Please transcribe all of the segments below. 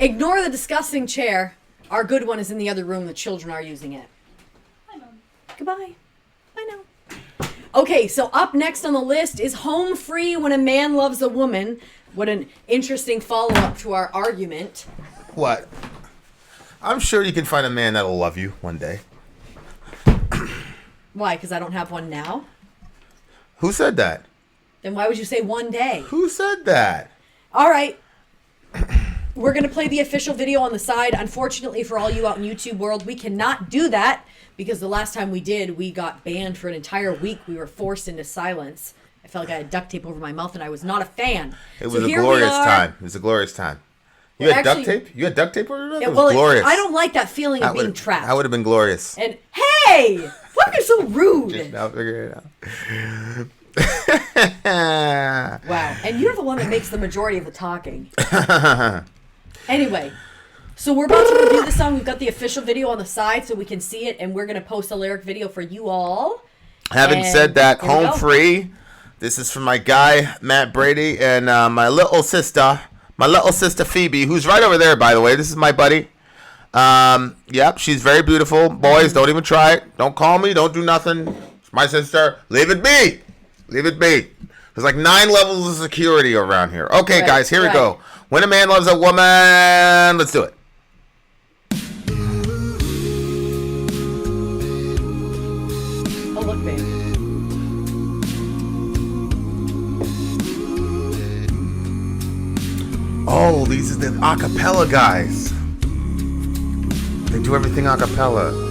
Ignore the disgusting chair. Our good one is in the other room. The children are using it. Hi, Mom. Goodbye. I know. Okay, so up next on the list is home free when a man loves a woman. What an interesting follow-up to our argument. What? I'm sure you can find a man that'll love you one day. Why? Because I don't have one now? Who said that? Then why would you say one day? Who said that? All right. We're going to play the official video on the side. Unfortunately, for all you out in YouTube world, we cannot do that because the last time we did, we got banned for an entire week. We were forced into silence. I felt like I had duct tape over my mouth and I was not a fan. It was a glorious time. It was a glorious time. You had duct tape? You had duct tape over your mouth? It was glorious. I don't like that feeling of being trapped. That would have been glorious. And hey! Why are you so rude? Just now figure it out. Wow. And you're the one that makes the majority of the talking. Anyway, so we're about to review the song. We've got the official video on the side so we can see it, and we're going to post a lyric video for you all. Having said that, home free. This is from my guy, Matt Brady, and my little sister Phoebe, who's right over there, by the way. This is my buddy. Yep, she's very beautiful. Boys, don't even try it. Don't call me. Don't do nothing. It's my sister. Leave it be. Leave it be. There's like 9 levels of security around here. Okay, guys, here we go. When a man loves a woman, let's do it. Oh, look, babe. Oh, these are the acapella guys. They do everything acapella.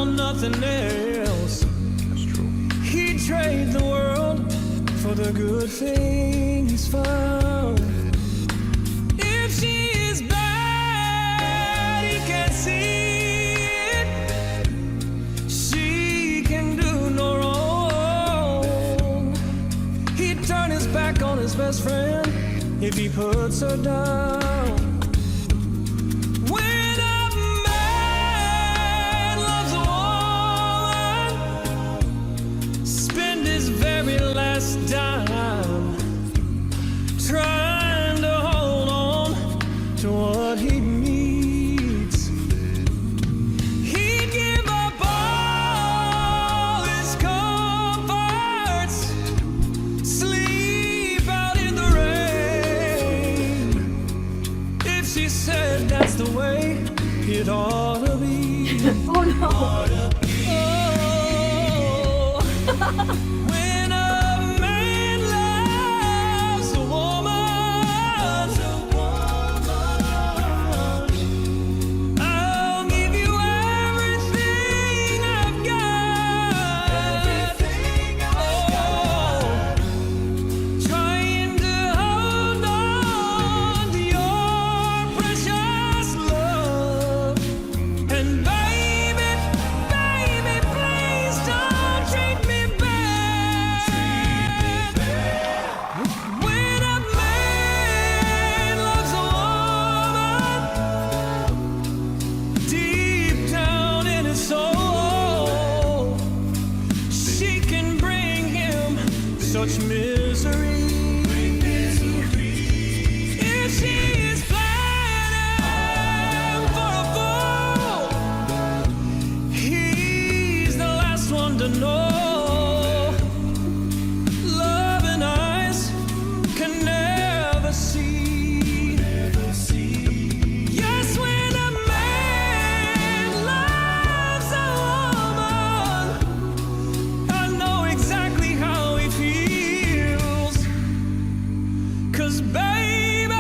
Nothing else. That's true. He'd trade the world for the good things found. If she is bad, he can't see it. She can do no wrong. He'd turn his back on his best friend if he puts her down. Dime, trying to hold on to what he needs. He'd give up all his comforts, sleep out in the rain. If she said that's the way it ought to be. Oh no. Oh. Such misery. If she is planning for a fall, he's the last one to know. Love and eyes can never see. Yes, when a man loves a woman, I know exactly how he feels. 'Cause baby,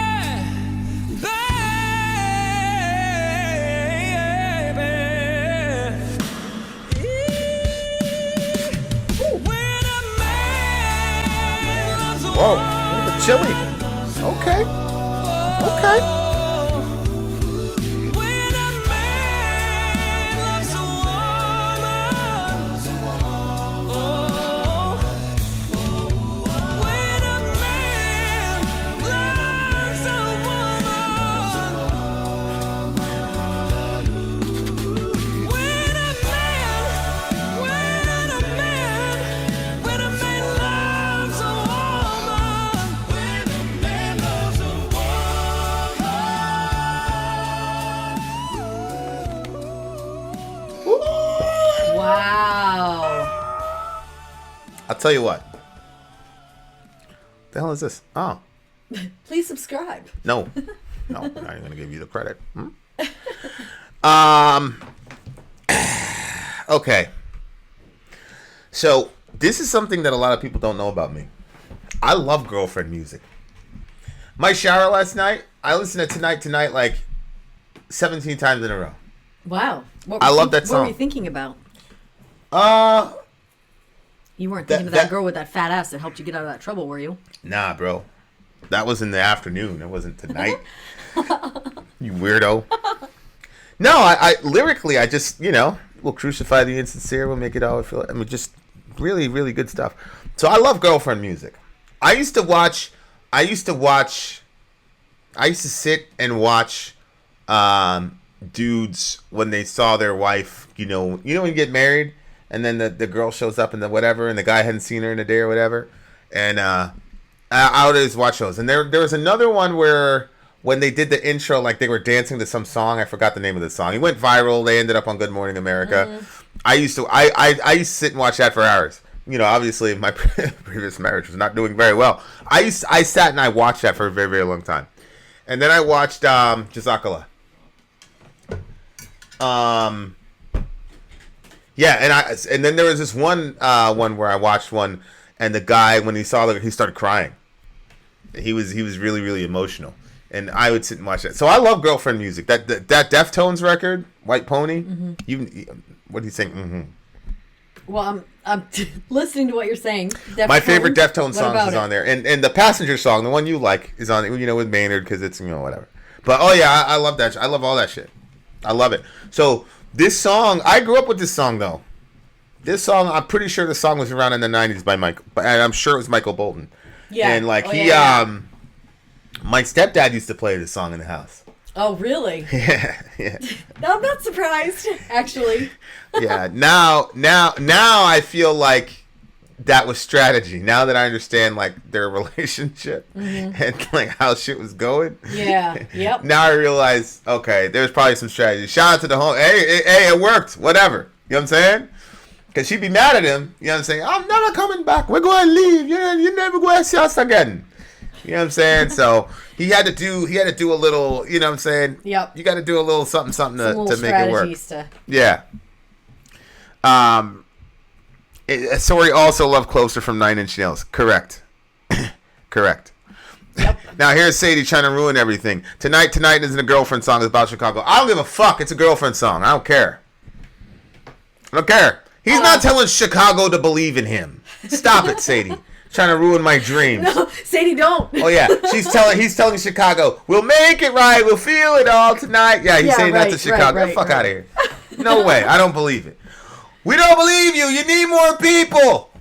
when a man loves a Whoa, woman, a little bit chilly. Okay. Okay. when a man loves a woman, when a man loves a woman, when a man I'll tell you what. The hell is this? Oh. Please subscribe. No. No, I'm not even going to give you the credit. Okay. So, this is something that a lot of people don't know about me. I love girlfriend music. My shower last night, I listened to Tonight like 17 times in a row. Wow. I love that song. What were you thinking about? You weren't thinking of that girl with that fat ass that helped you get out of that trouble, were you? Nah, bro. That was in the afternoon. It wasn't tonight. You weirdo. No, I lyrically, I just, we'll crucify the insincere. We'll make it all feel. I mean, just really, really good stuff. So I love girlfriend music. I used to sit and watch dudes when they saw their wife, when you get married and then the girl shows up and the whatever and the guy hadn't seen her in a day or whatever. And I would always watch those. And there was another one where when they did the intro, like they were dancing to some song. I forgot the name of the song. It went viral. They ended up on Good Morning America. Mm-hmm. I used to sit and watch that for hours. Obviously my previous marriage was not doing very well. I sat and I watched that for a very, very long time. And then I watched Jazakala. Yeah, and then there was this one where I watched one, and the guy, when he saw it, he started crying. He was really, really emotional, and I would sit and watch that. So I love girlfriend music. That Deftones record, White Pony. Mm-hmm. What do you think? Mm-hmm. Well, I'm listening to what you're saying. Deftones, my favorite Deftones song is on there, and the Passenger song, the one you like, is on. With Maynard because it's whatever. But oh yeah, I love that. I love all that shit. I love it. So this song, I grew up with this song though. This song, I'm pretty sure the song was around in the 90s by Michael, and I'm sure it was Michael Bolton. Yeah. And my stepdad used to play this song in the house. Oh, really? Yeah. No, I'm not surprised, actually. Yeah. Now I feel like that was strategy. Now that I understand like their relationship and like how shit was going. Yeah. Yep. Now I realize, okay, there's probably some strategy. Shout out to the home. Hey, it worked. Whatever. You know what I'm saying? Because she'd be mad at him. You know what I'm saying? I'm never coming back. We're going to leave. You're never going to see us again. You know what I'm saying? So he had to do a little, you know what I'm saying? Yep. You got to do a little something to make it work. Yeah. Sori also loved Closer from 9 Inch Nails. Correct. Correct. Yep. Now here's Sadie trying to ruin everything. Tonight isn't a girlfriend song. It's about Chicago. I don't give a fuck. It's a girlfriend song. I don't care. He's not telling Chicago to believe in him. Stop it, Sadie. Trying to ruin my dreams. No, Sadie, don't. Oh yeah, he's telling Chicago, we'll make it right. We'll feel it all tonight. Yeah, he's saying that to Chicago. Get the fuck out of here. No way. I don't believe it. We don't believe you. You need more people.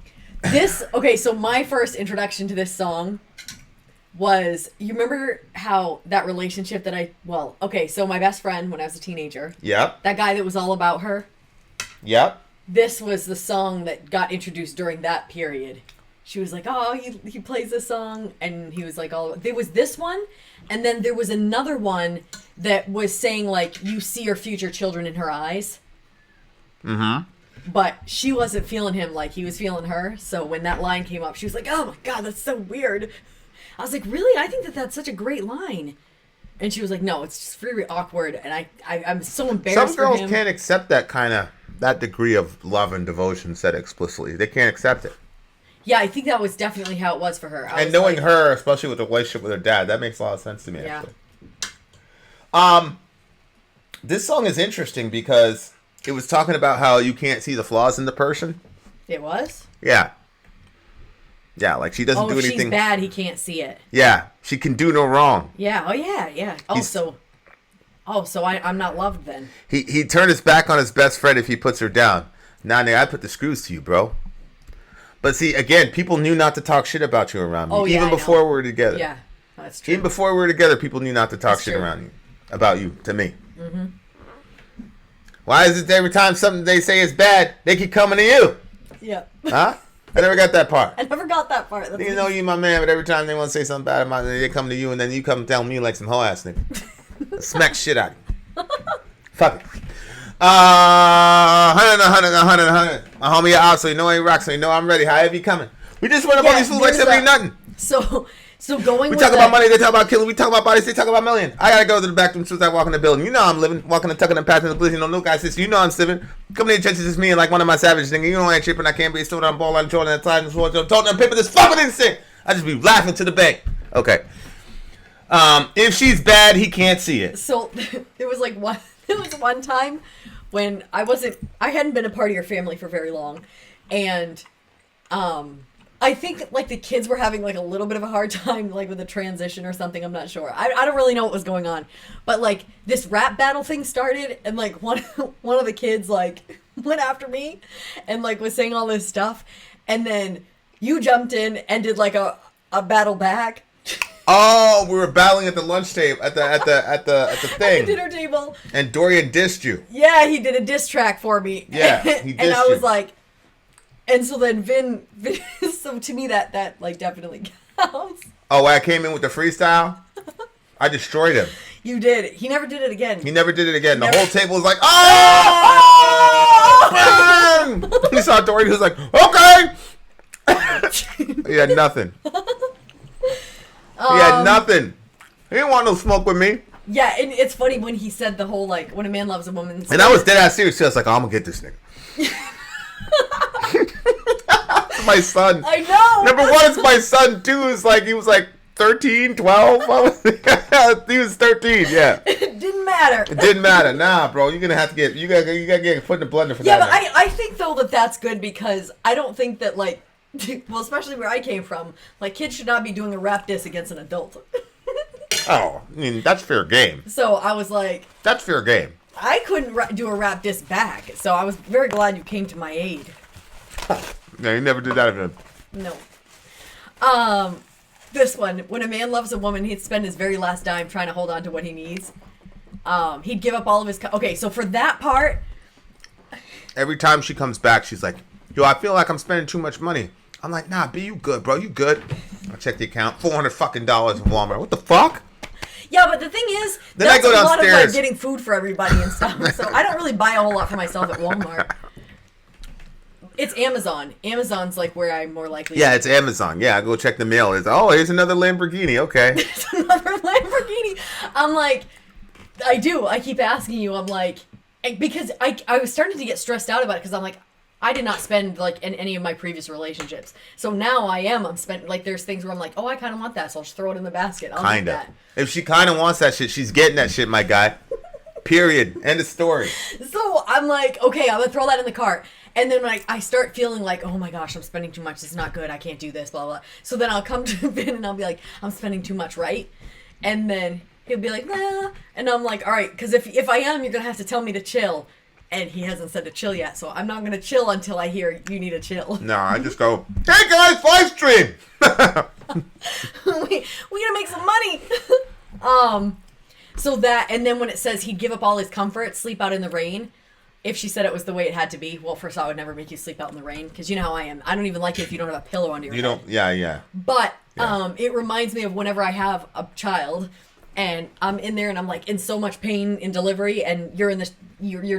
So my first introduction to this song was, you remember how that relationship so my best friend when I was a teenager. Yep. That guy that was all about her. Yep. This was the song that got introduced during that period. She was like, oh, he plays this song, and he was like, there was this one, and then there was another one that was saying, like, you see your future children in her eyes. Mm-hmm. But she wasn't feeling him like he was feeling her, so when that line came up, she was like, oh my God, that's so weird. I was like, really? I think that's such a great line. And she was like, no, it's just very awkward, and I'm so embarrassed for him. Some girls can't accept that degree of love and devotion said explicitly. They can't accept it. Yeah, I think that was definitely how it was for her. And knowing her, especially with the relationship with her dad, that makes a lot of sense to me, actually. This song is interesting because it was talking about how you can't see the flaws in the person. It was? Yeah. Yeah, like she doesn't do anything. Oh, she's bad, he can't see it. Yeah, she can do no wrong. Yeah, yeah. So I'm not loved then. He turned his back on his best friend if he puts her down. Nah, nigga, I put the screws to you, bro. But see, again, people knew not to talk shit about you around me. Even before we were together. Yeah, that's true. Even before we were together, people knew not to talk shit around you. About you, to me. Mm-hmm. Why is it every time something they say is bad, they keep coming to you? Yeah. Huh? I never got that part. I never got that part. You know you my man, but every time they want to say something bad about me, they come to you, and then you come tell me like some hoe ass nigga. Smack shit out of you. Fuck it. 100. My homie out, so you know I rock, so you know I'm ready. How heavy coming? We just went up on these fools like 70 nothing. So going. We talk about money, they talk about killing. We talk about bodies, they talk about million. I gotta go to the bathroom as soon as I walk in the building. You know I'm living, walking and tucking and passing the police. You know, no guy says, you know I'm living. Coming in the trenches is me and like one of my savages thinking, you know I ain't tripping, I can't be still on ball, I'm trolling that time, I'm toting on paper, this fucking insane. I just be laughing to the bank. Okay. If she's bad, he can't see it. So there was one time when I hadn't been a part of your family for very long, and I think like the kids were having like a little bit of a hard time like with the transition or something. I'm not sure. I don't really know what was going on, but like this rap battle thing started, and like one of the kids like went after me and like was saying all this stuff, and then you jumped in and did like a battle back. Oh, we were battling at the lunch table at the thing. At the dinner table. And Dorian dissed you. Yeah, he did a diss track for me. Yeah, he dissed and I was you. like, and so then Vin so to me that like definitely counts. Oh, I came in with the freestyle. I destroyed him. You did. He never did it again. He never did it again. The whole table was like, oh! He saw Dorian. He was like, okay. He had nothing. He had nothing. He didn't want no smoke with me. Yeah, and it's funny when he said the whole, like, when a man loves a woman. And I was dead ass serious. I was like, oh, I'm going to get this nigga. My son. I know. Number one, it's my son. Two, is like, he was like 13, 12. He was 13, yeah. It didn't matter. It didn't matter. Nah, bro. You're going to have to get, you got to get put in the blender for that. Yeah, but I think, though, that's good because I don't think that, like, well, especially where I came from, like, kids should not be doing a rap diss against an adult. Oh, I mean, that's fair game. So I was like... That's fair game. I couldn't do a rap diss back, so I was very glad you came to my aid. No, you never did that again. No. This one, when a man loves a woman, he'd spend his very last dime trying to hold on to what he needs. He'd give up all of his... Okay, so for that part... Every time she comes back, she's like, yo, I feel like I'm spending too much money. I'm like, nah, B, you good, bro. You good. I check the account. $400 fucking in Walmart. What the fuck? Yeah, but the thing is, then that's I go a lot of downstairs. like getting food for everybody and stuff. So I don't really buy a whole lot for myself at Walmart. It's Amazon. Amazon's like where I'm more likely. Yeah, it's Amazon. Yeah, I go check the mail. It's here's another Lamborghini. Okay. It's another Lamborghini. I'm like, I do. I keep asking you. I'm like, because I was starting to get stressed out about it because I'm like, I did not spend like in any of my previous relationships. So now I'm spending like there's things where I'm like, oh, I kind of want that, so I'll just throw it in the basket. I'll do that. If she kind of wants that shit, she's getting that shit, my guy. Period. End of story. So I'm like, okay, I'm gonna throw that in the cart. And then like I start feeling like, oh my gosh, I'm spending too much. This is not good. I can't do this. Blah blah. So then I'll come to Vin and I'll be like, I'm spending too much, right? And then he'll be like, nah. And I'm like, all right, because if I am, you're gonna have to tell me to chill. And he hasn't said to chill yet, so I'm not going to chill until I hear you need a chill. No, I just go, hey guys, live stream! we got to make some money! So that, and then when it says he'd give up all his comfort, sleep out in the rain, if she said it was the way it had to be, well, first all, I would never make you sleep out in the rain, because you know how I am. I don't even like it if you don't have a pillow under your head. Yeah. But it reminds me of whenever I have a child, and I'm in there and I'm like in so much pain in delivery, and you're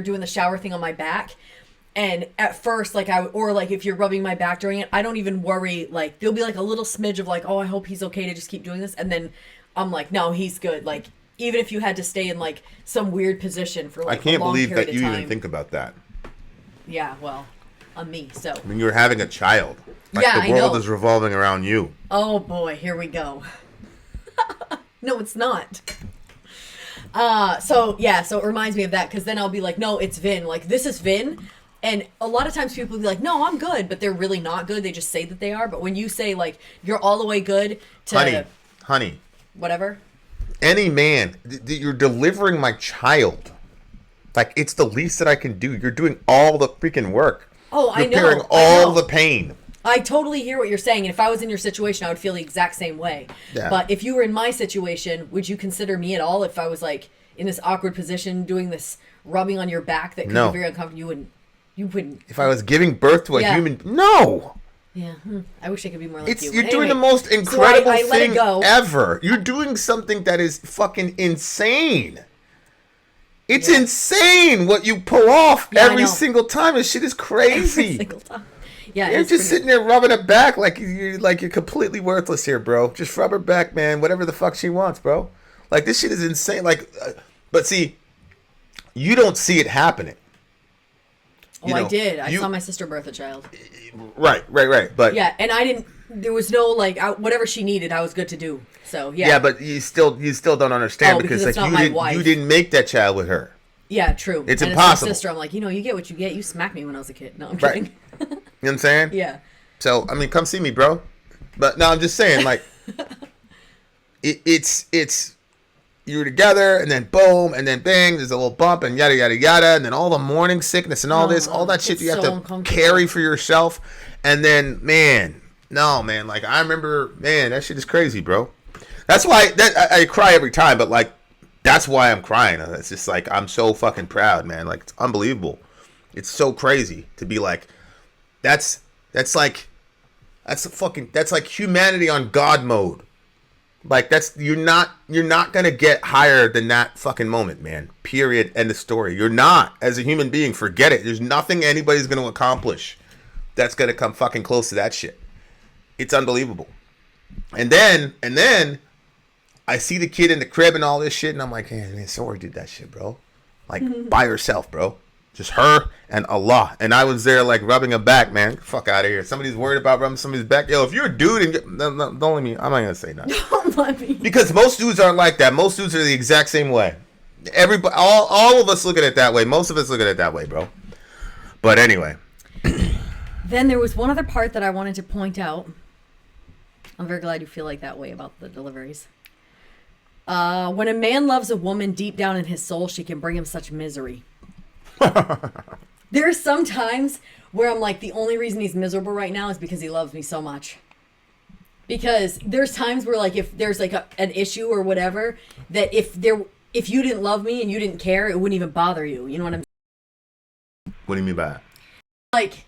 doing the shower thing on my back, and at first like or like if you're rubbing my back during it, I don't even worry. Like there'll be like a little smidge of like, oh, I hope he's okay to just keep doing this, and then I'm like, no, he's good. Like even if you had to stay in like some weird position for like I can't a long believe period that of you time. even think about that. Yeah, well, on me. So I mean, you're having a child. Like yeah, the world I know. is revolving around you. Oh boy, here we go. No, it's not. So it reminds me of that, because then I'll be like, no, it's Vin. Like, this is Vin. And a lot of times people will be like, no, I'm good, but they're really not good. They just say that they are. But when you say, like, you're all the way good to... Honey. Whatever. Any man, you're delivering my child. Like, it's the least that I can do. You're doing all the freaking work. Oh, I know. You're bearing all the pain. I totally hear what you're saying, and if I was in your situation, I would feel the exact same way. Yeah. But if you were in my situation, would you consider me at all if I was like in this awkward position doing this rubbing on your back that could be very uncomfortable? You wouldn't. If I was giving birth to a human, no. Yeah, I wish I could be more like you. You're doing the most incredible I let it thing go. ever. You're doing something that is fucking insane. It's insane what you pull off Yeah, I every know. single time. This shit is crazy. Every single time. Yeah, You're it's just pretty- sitting there rubbing her back like you're completely worthless here, bro. Just rub her back, man. Whatever the fuck she wants, bro. Like, this shit is insane. Like, but see, you don't see it happening. Oh, I did. I saw my sister birth a child. Right. But Yeah, and I didn't. There was no like whatever she needed, I was good to do. So yeah. yeah, but you still don't understand Oh, because it's like not my wife. you didn't make that child with her. Yeah, true. It's and impossible. It's my sister. I'm like, you get what you get. You smacked me when I was a kid. No, I'm Right. kidding. You know what I'm saying? Yeah. So I mean, come see me, bro. But no, I'm just saying, like, it's you were together, and then boom, and then bang, there's a little bump, and yada yada yada, and then all the morning sickness and all this, all that shit it's you have so to uncomfortable. carry for yourself, and then man, like I remember, man, that shit is crazy, bro. That's why I cry every time, but like that's why I'm crying. It's just like I'm so fucking proud, man. Like it's unbelievable. It's so crazy to be like, that's like humanity on God mode. Like you're not gonna get higher than that fucking moment, man. Period. End of story. You're not, as a human being. Forget it. There's nothing anybody's gonna accomplish that's gonna come fucking close to that shit. It's unbelievable. And then I see the kid in the crib and all this shit, and I'm like, hey, man, Sori did that shit, bro. Like by herself, bro. Just her and Allah. And I was there like rubbing her back, man. Fuck out of here. Somebody's worried about rubbing somebody's back. Yo, if you're a dude and don't let me. I'm not gonna say nothing. Don't let me. Because most dudes aren't like that. Most dudes are the exact same way. Everybody, all of us look at it that way. Most of us look at it that way, bro. But anyway. Then there was one other part that I wanted to point out. I'm very glad you feel like that way about the deliveries. When a man loves a woman deep down in his soul, she can bring him such misery. There are some times where I'm like, the only reason he's miserable right now is because he loves me so much. Because there's times where like if there's like an issue or whatever, that if you didn't love me and you didn't care, it wouldn't even bother you. You know what I'm saying? What do you mean by that? Like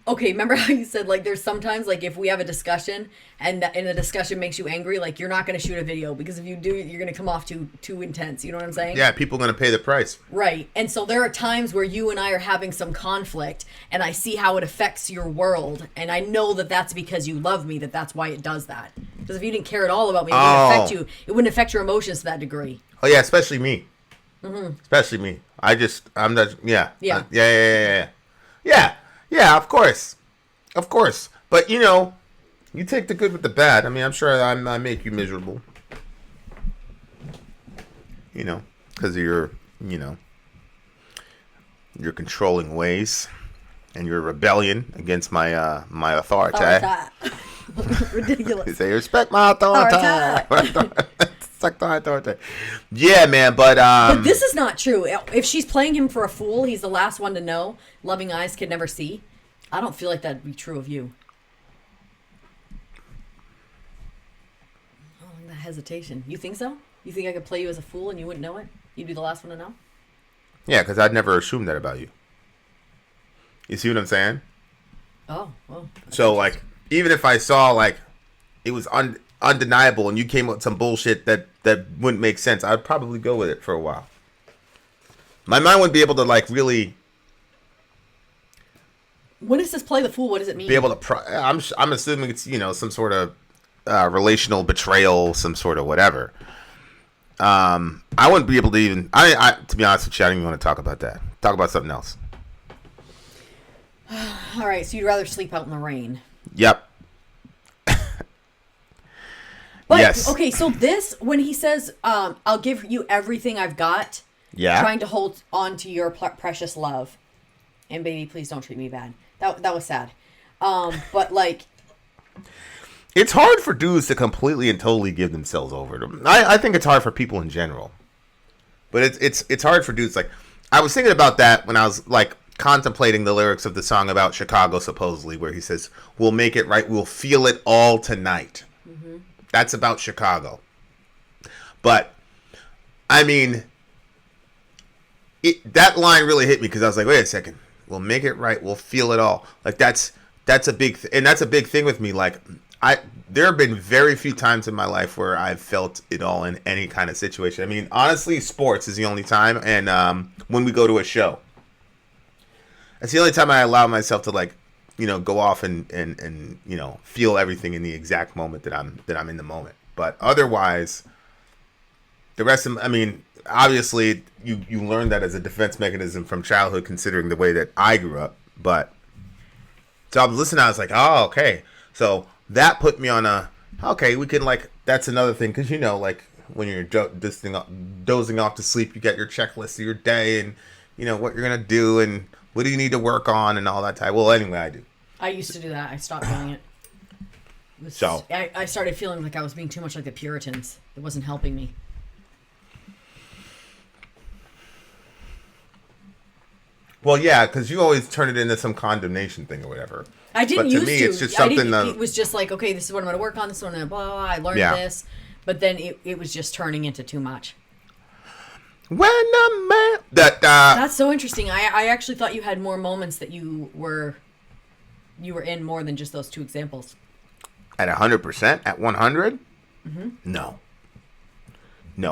okay, remember how you said like there's sometimes like if we have a discussion and the discussion makes you angry, like you're not going to shoot a video because if you do, you're going to come off too intense. You know what I'm saying? Yeah, people are gonna pay the price. Right. And so there are times where you and I are having some conflict and I see how it affects your world. And I know that that's because you love me, that's why it does that. Because if you didn't care at all about me, it wouldn't affect you. It wouldn't affect your emotions to that degree. Oh yeah, especially me. Especially me. I'm not. Yeah. Yeah. Yeah. Of course. But you take the good with the bad. I mean, I'm sure I make you miserable. Because of your controlling ways and your rebellion against my authority. Ridiculous. You say respect my authority. Respect my authority. Yeah, man, but This is not true. If she's playing him for a fool, he's the last one to know. Loving eyes can never see. I don't feel like that'd be true of you. Oh, that hesitation. You think so? You think I could play you as a fool and you wouldn't know it? You'd be the last one to know? yeah, because I'd never assume that about you. You see what I'm saying? Oh, well. So, like, even if I saw, like, it was undeniable and you came up with some bullshit that wouldn't make sense, I'd probably go with it for a while. My mind wouldn't be able to, like, really When does this play the fool? What does it mean? be able to... I'm assuming it's, some sort of relational betrayal, some sort of whatever. I wouldn't be able to even... to be honest with you, I don't even want to talk about that. Talk about something else. All right, so you'd rather sleep out in the rain. Yep. But, yes. okay, so this, when he says, I'll give you everything I've got, Yeah. trying to hold on to your precious love, and baby, please don't treat me bad. That was sad. But, like... It's hard for dudes to completely and totally give themselves over to them. I think it's hard for people in general. But it's hard for dudes. Like, I was thinking about that when I was, like, contemplating the lyrics of the song about Chicago, supposedly, where he says, we'll make it right, we'll feel it all tonight. Mm-hmm. That's about Chicago. But, I mean, that line really hit me because I was like, wait a second. We'll make it right, we'll feel it all. Like, that's a big... and that's a big thing with me. Like, there have been very few times in my life where I've felt it all in any kind of situation. I mean, honestly, sports is the only time, and when we go to a show, it's the only time I allow myself to like, go off and feel everything in the exact moment that I'm in the moment. But otherwise, the rest of, I mean, obviously you learn that as a defense mechanism from childhood, considering the way that I grew up. But so I was listening, I was like, oh, okay, so. That put me on we can like, that's another thing. Cause like when you're dozing off to sleep, you get your checklist of your day and what you're going to do and what do you need to work on and all that type. Well, anyway, I do. I used to do that. I stopped doing it. I started feeling like I was being too much like the Puritans. It wasn't helping me. Well, yeah, because you always turn it into some condemnation thing or whatever. I didn't used to. Me, it's just something it was just like, okay, this is what I'm going to work on. This is what I'm going to blah, blah, blah. I learned this. But then it was just turning into too much. When a man... That's so interesting. I actually thought you had more moments that you were in more than just those two examples. At 100%? At 100? Mm-hmm. No.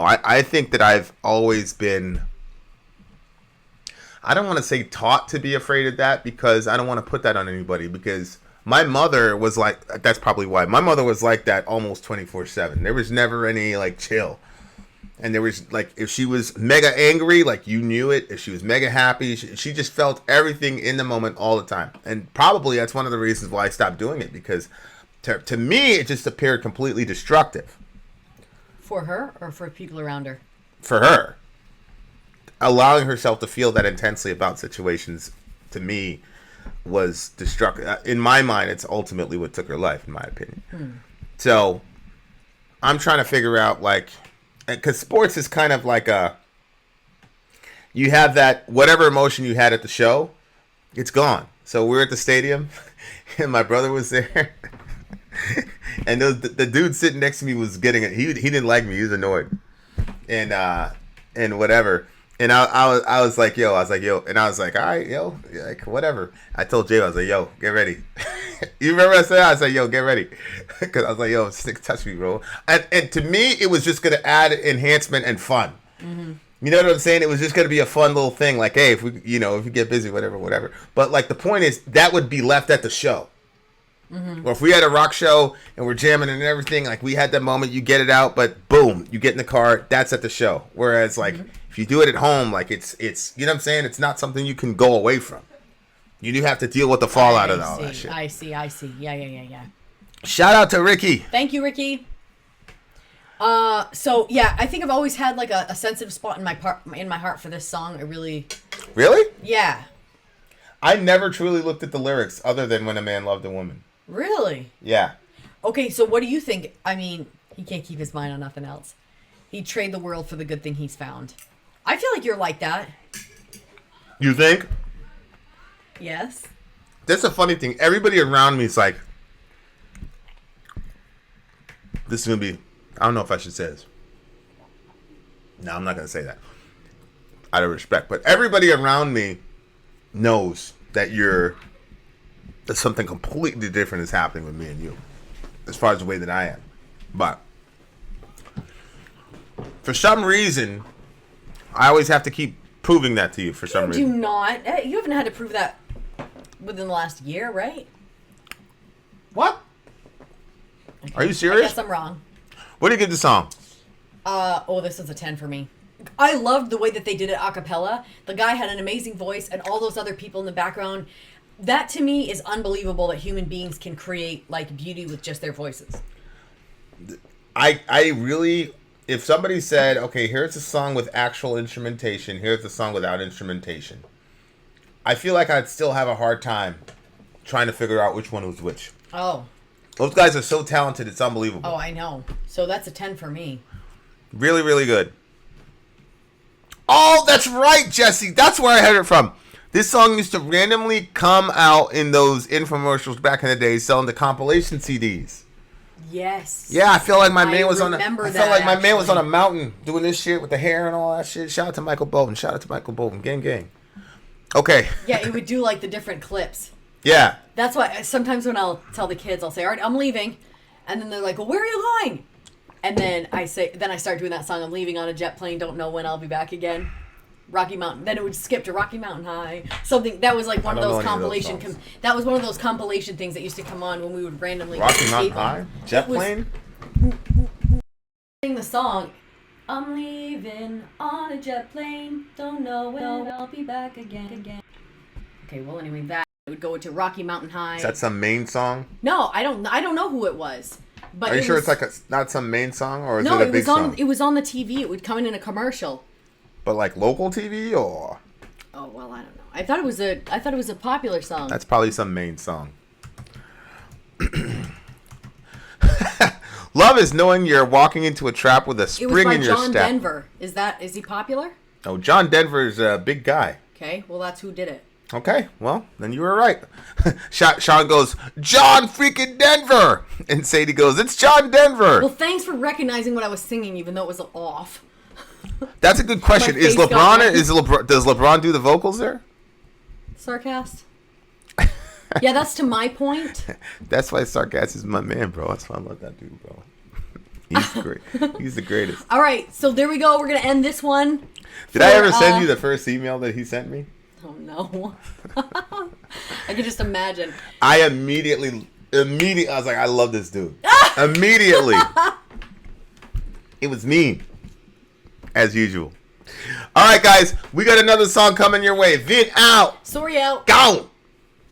I think that I've always been... I don't want to say taught to be afraid of that because I don't want to put that on anybody because my mother was like, that's probably why. My mother was like that almost 24/7. There was never any like chill. And there was like, if she was mega angry, like you knew it. If she was mega happy, she just felt everything in the moment all the time. And probably that's one of the reasons why I stopped doing it because to me, it just appeared completely destructive. For her or for people around her? For her. Allowing herself to feel that intensely about situations, to me, was destructive. In my mind, it's ultimately what took her life, in my opinion. So, I'm trying to figure out, like, because sports is kind of like you have that, whatever emotion you had at the show, it's gone. So, we're at the stadium, and my brother was there, and the dude sitting next to me was getting it. He didn't like me. He was annoyed. And whatever. And I was like, yo, and I was like, all right, yo, like, whatever. I told Jay, I was like, yo, get ready. You remember I said? I said, yo, get ready. Because I was like, yo, touch me, bro. And to me, it was just going to add enhancement and fun. Mm-hmm. You know what I'm saying? It was just going to be a fun little thing. Like, hey, if we get busy, whatever. But, like, the point is, that would be left at the show. Mm-hmm. Or if we had a rock show and we're jamming and everything, like, we had that moment, you get it out, but boom, you get in the car, that's at the show. Whereas, like... Mm-hmm. If you do it at home, like it's you know what I'm saying? It's not something you can go away from. You do have to deal with the fallout of all that shit. I see. Yeah. Shout out to Ricky. Thank you, Ricky. So yeah, I think I've always had like a sensitive spot in my heart for this song. I really. Really? Yeah. I never truly looked at the lyrics other than when a man loved a woman. Really? Yeah. Okay, so what do you think? I mean, he can't keep his mind on nothing else. He'd trade the world for the good thing he's found. I feel like you're like that. You think? Yes. That's a funny thing. Everybody around me is like, this is going to be, I don't know if I should say this. No, I'm not going to say that. Out of respect. But everybody around me knows that that something completely different is happening with me and you. As far as the way that I am. But for some reason... I always have to keep proving that to you for some reason. You do not. You haven't had to prove that within the last year, right? What? Okay. Are you serious? I guess I'm wrong. What do you give the song? This is a 10 for me. I loved the way that they did it a cappella. The guy had an amazing voice and all those other people in the background. That to me is unbelievable that human beings can create like beauty with just their voices. I really... If somebody said, okay, here's a song with actual instrumentation, here's a song without instrumentation, I feel like I'd still have a hard time trying to figure out which one was which. Oh. Those guys are so talented, it's unbelievable. Oh, I know. So that's a 10 for me. Really, really good. Oh, that's right, Jesse. That's where I heard it from. This song used to randomly come out in those infomercials back in the day selling the compilation CDs. Yes. Yeah, I feel like my man was on a mountain doing this shit with the hair and all that shit. Shout out to Michael Bolton. Gang. Okay. Yeah, it would do like the different clips. Yeah. That's why sometimes when I'll tell the kids, I'll say, all right, I'm leaving. And then they're like, well, where are you going? And then I start doing that song, I'm leaving on a jet plane, don't know when I'll be back again. Rocky Mountain. Then it would skip to Rocky Mountain High. Something that was like one of those compilation. That was one of those compilation things that used to come on when we would randomly. Rocky Mountain High? Jet plane? Sing the song. I'm leaving on a jet plane. Don't know when I'll be back again. Okay, well anyway, that would go into Rocky Mountain High. Is that some Maine song? No, I don't know who it was. But are you sure it's like not some Maine song, or is no, it a big song? It was on the TV. It would come in a commercial. But like local TV or? Oh well, I don't know. I thought it was a popular song. That's probably some Maine song. Love is knowing you're walking into a trap with a spring in your step. It was by John Denver. Is he popular? Oh, John Denver is a big guy. Okay, well that's who did it. Okay, well then you were right. Sean goes, John freaking Denver, and Sadie goes, it's John Denver. Well, thanks for recognizing what I was singing, even though it was off. That's a good question. Does LeBron do the vocals there? Sarcast. Yeah, that's to my point. That's why Sarcast is my man, bro. That's why I love that dude, bro. He's great. He's the greatest. All right, so there we go. We're gonna end this one. Did I ever send you the first email that he sent me? Oh no. I can just imagine. I immediately I was like, I love this dude. Immediately. It was me. As usual. All right, guys. We got another song coming your way. Vin out. Sori out. Gone.